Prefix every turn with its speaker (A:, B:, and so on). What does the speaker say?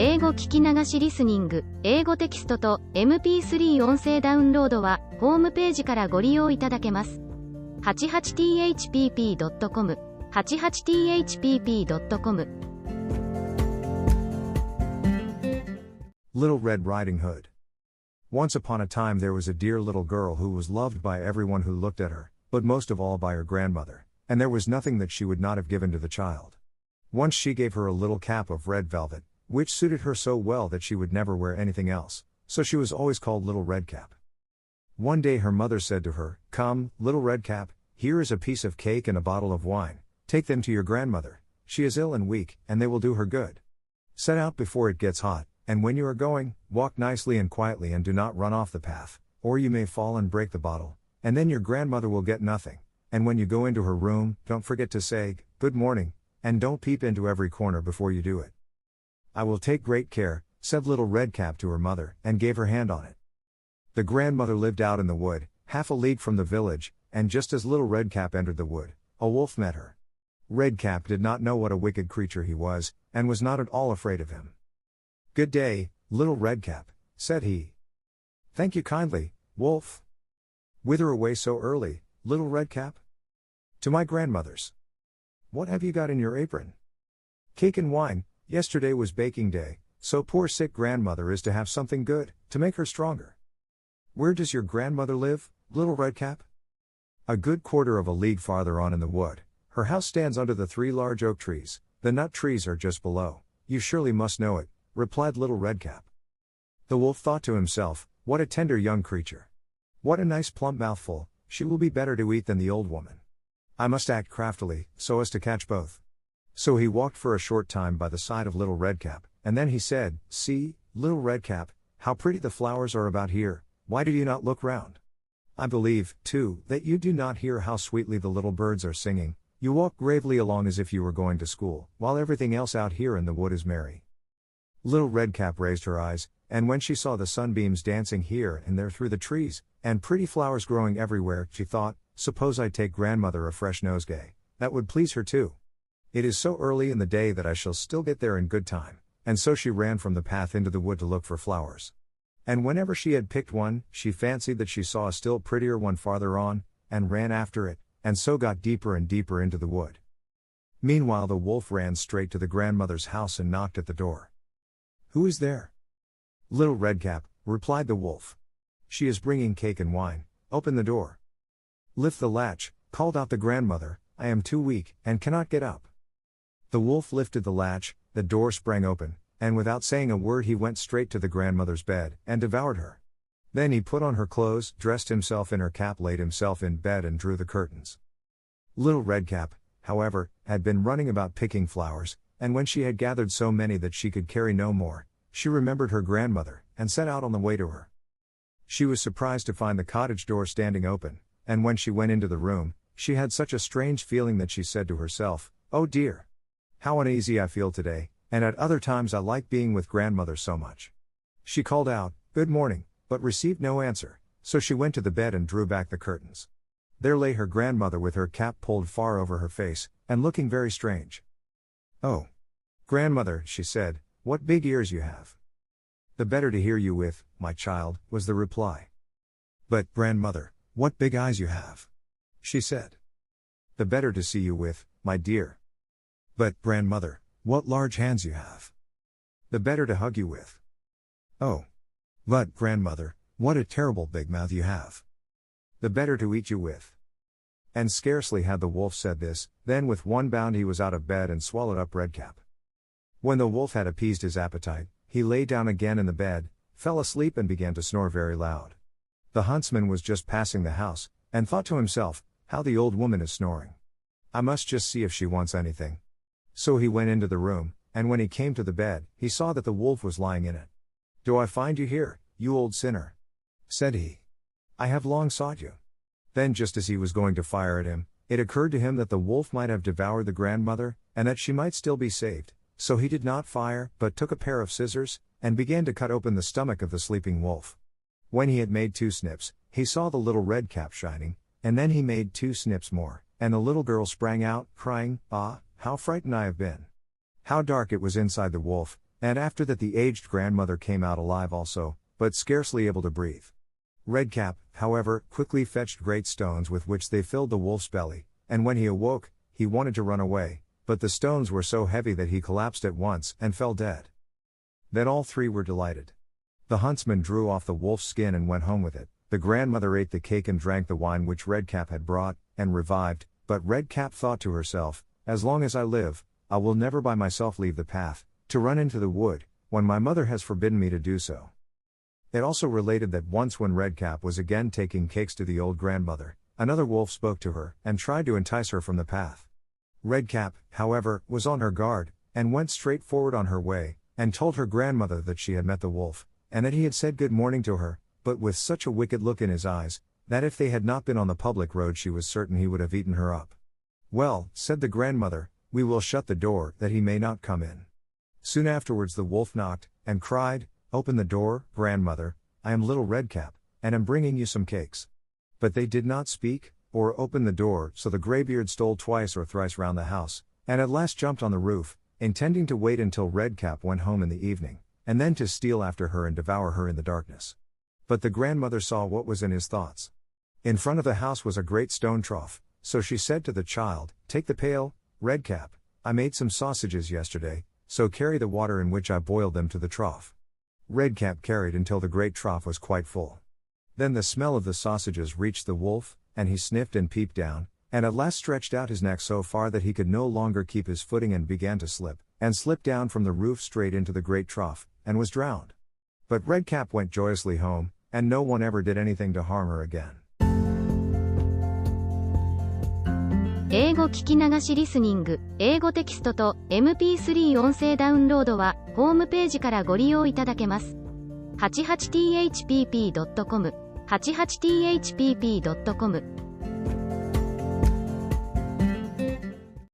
A: 英語聞き流しリスニング、英語テキストと MP3 音声ダウンロードはホームページからご利用いただけます。88thpp.com 88thpp.com
B: Little Red Riding Hood. Once upon a time there was a dear little girl who was loved by everyone who looked at her, but most of all by her grandmother, and there was nothing that she would not have given to the child. Once she gave her a little cap of red velvet, which suited her so well that she would never wear anything else, so she was always called Little Redcap. One day her mother said to her, "Come, Little Redcap, here is a piece of cake and a bottle of wine, take them to your grandmother, she is ill and weak, and they will do her good. Set out before it gets hot, and when you are going, walk nicely and quietly and do not run off the path, or you may fall and break the bottle, and then your grandmother will get nothing, and when you go into her room, don't forget to say, 'Good morning,' and don't peep into every corner before you do it." "I will take great care," said Little Redcap to her mother, and gave her hand on it. The grandmother lived out in the wood, half a league from the village, and just as Little Redcap entered the wood, a wolf met her. Redcap did not know what a wicked creature he was, and was not at all afraid of him. "Good day, Little Redcap," said he. "Thank you kindly, wolf." "Whither away so early, Little Redcap?" "To my grandmother's." "What have you got in your apron?" "Cake and wine. Yesterday was baking day, so poor sick grandmother is to have something good, to make her stronger." "Where does your grandmother live, Little Redcap?" "A good quarter of a league farther on in the wood. Her house stands under the 3 large oak trees, the nut trees are just below. You surely must know it," replied Little Redcap. The wolf thought to himself, "What a tender young creature. What a nice plump mouthful, she will be better to eat than the old woman. I must act craftily, so as to catch both." So he walked for a short time by the side of Little Redcap, and then he said, "See, Little Redcap, how pretty the flowers are about here, why do you not look round? I believe, too, that you do not hear how sweetly the little birds are singing. You walk gravely along as if you were going to school, while everything else out here in the wood is merry." Little Redcap raised her eyes, and when she saw the sunbeams dancing here and there through the trees, and pretty flowers growing everywhere, she thought, "Suppose I take grandmother a fresh nosegay, that would please her too. It is so early in the day that I shall still get there in good time," and so she ran from the path into the wood to look for flowers. And whenever she had picked one, she fancied that she saw a still prettier one farther on, and ran after it, and so got deeper and deeper into the wood. Meanwhile the wolf ran straight to the grandmother's house and knocked at the door. "Who is there?" "Little Redcap," replied the wolf. "She is bringing cake and wine, open the door." "Lift the latch," called out the grandmother, "I am too weak, and cannot get up." The wolf lifted the latch, the door sprang open, and without saying a word he went straight to the grandmother's bed, and devoured her. Then he put on her clothes, dressed himself in her cap, laid himself in bed and drew the curtains. Little Redcap, however, had been running about picking flowers, and when she had gathered so many that she could carry no more, she remembered her grandmother, and set out on the way to her. She was surprised to find the cottage door standing open, and when she went into the room, she had such a strange feeling that she said to herself, "Oh dear! How uneasy I feel today, and at other times I like being with grandmother so much." She called out, "Good morning," but received no answer, so she went to the bed and drew back the curtains. There lay her grandmother with her cap pulled far over her face, and looking very strange. "Oh, grandmother," she said, "what big ears you have." "The better to hear you with, my child," was the reply. "But, grandmother, what big eyes you have," she said. "The better to see you with, my dear." "But, grandmother, what large hands you have." "The better to hug you with." "Oh. But, grandmother, what a terrible big mouth you have." "The better to eat you with." And scarcely had the wolf said this, then with one bound he was out of bed and swallowed up Redcap. When the wolf had appeased his appetite, he lay down again in the bed, fell asleep and began to snore very loud. The huntsman was just passing the house, and thought to himself, "How the old woman is snoring. I must just see if she wants anything." So he went into the room, and when he came to the bed, he saw that the wolf was lying in it. "Do I find you here, you old sinner?" said he. "I have long sought you." Then just as he was going to fire at him, it occurred to him that the wolf might have devoured the grandmother, and that she might still be saved, so he did not fire, but took a pair of scissors, and began to cut open the stomach of the sleeping wolf. When he had made 2 snips, he saw the Little Redcap shining, and then he made 2 snips more, and the little girl sprang out, crying, "Ah, how frightened I have been." How dark it was inside the wolf, And after that the aged grandmother came out alive also, but scarcely able to breathe. Redcap, however, quickly fetched great stones with which they filled the wolf's belly, and when he awoke, he wanted to run away, but the stones were so heavy that he collapsed at once and fell dead. Then all three were delighted. The huntsman drew off the wolf's skin and went home with it. The grandmother ate the cake and drank the wine which Redcap had brought, and revived, but Redcap thought to herself, "As long as I live, I will never by myself leave the path, to run into the wood, when my mother has forbidden me to do so." It also related that once when Redcap was again taking cakes to the old grandmother, another wolf spoke to her, and tried to entice her from the path. Redcap, however, was on her guard, and went straight forward on her way, and told her grandmother that she had met the wolf, and that he had said good morning to her, but with such a wicked look in his eyes, that if they had not been on the public road she was certain he would have eaten her up. "Well," said the grandmother, "we will shut the door, that he may not come in." Soon afterwards the wolf knocked, and cried, "Open the door, grandmother, I am little Redcap, and am bringing you some cakes." But they did not speak, or open the door, so the greybeard stole twice or thrice round the house, and at last jumped on the roof, intending to wait until Redcap went home in the evening, and then to steal after her and devour her in the darkness. But the grandmother saw what was in his thoughts. In front of the house was a great stone trough, so she said to the child, "Take the pail, Redcap, I made some sausages yesterday, so carry the water in which I boiled them to the trough." Redcap carried until the great trough was quite full. Then the smell of the sausages reached the wolf, and he sniffed and peeped down, and at last stretched out his neck so far that he could no longer keep his footing and began to slip, and slipped down from the roof straight into the great trough, and was drowned. But Redcap went joyously home, and no one ever did anything to harm her again.
A: 英語聞き流しリスニング、英語テキストと MP3 音声ダウンロードはホームページからご利用いただけます。88thpp.com、88thpp.com